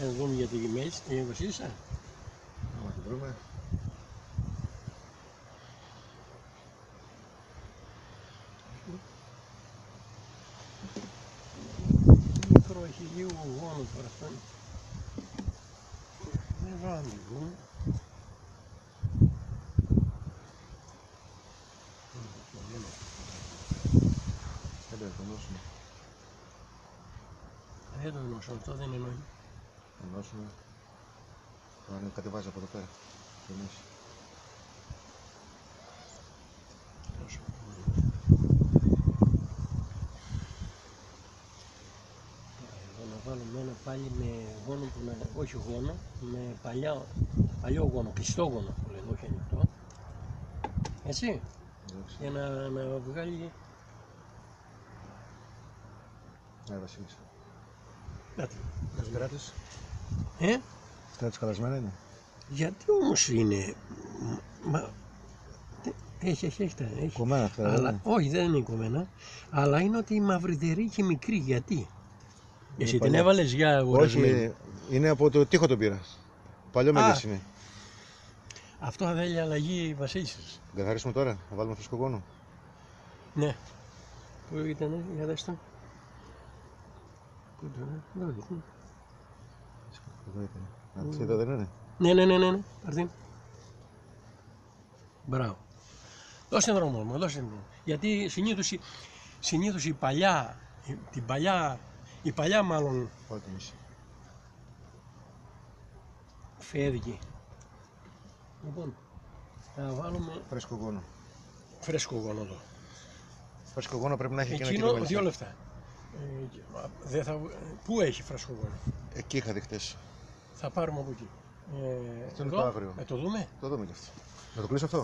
να δούμε για τη μέση, τη βασίλισσα. Να την βρούμε. Μικρό, έχει λίγο γόνο τώρα αυτό. Δεν βρω να την δούμε. Δεν το ενώσουμε. Δεν το ενώσω, αυτό δεν εννοεί. Ενώσουμε. Τώρα κατεβάζει από εδώ πέρα. Το μέση. Εδώ να βάλουμε ένα πάλι με γόνο που να, όχι γόνο, με παλιό γόνο, κλειστό γόνο που λένε, όχι ανοιχτό. Έτσι, για να βγάλει. Ναι, Βασίλισσα. Κάτι. Τα φτερά της. Φτερά της καλασμένα είναι. Γιατί όμως είναι. Έχει. Κομμένα φτερά. Αλλά, όχι, δεν είναι κομμένα. Αλλά είναι ότι η μαυριτερή και μικρή. Γιατί. Εσύ την έβαλες για αγορασμένη? Όχι, είναι από το τοίχο τον πήρα. Παλιό μέλες είναι. Αυτό θα θέλει αλλαγή βασίλισσας. Δεν θα ρίξουμε τώρα, να βάλουμε φρέσκο γόνο. Ναι. Πού ήταν, για δες το. Πού ήταν, εδώ ήταν. Εδώ ήταν. Εδώ δεν είναι. Ναι. Πάρτε. Μπράβο. Δώστε δρόμο μου, δώστε δρόμο. Γιατί συνήθως η παλιά μάλλον Πάρε το μισή. φεύγει. Λοιπόν, θα βάλουμε Φρέσκο γόνο. φρέσκο γόνο εδώ. Φρέσκο γόνο πρέπει να έχει και ένα Εκείνο κιλό 2 λεπτά. Πού έχει φρέσκο γόνο? Εκεί είχα δει χτες. Θα πάρουμε από εκεί. Αυτό είναι το άγριο. Το δούμε. Το δούμε κι αυτό. Να το κλείσω αυτό.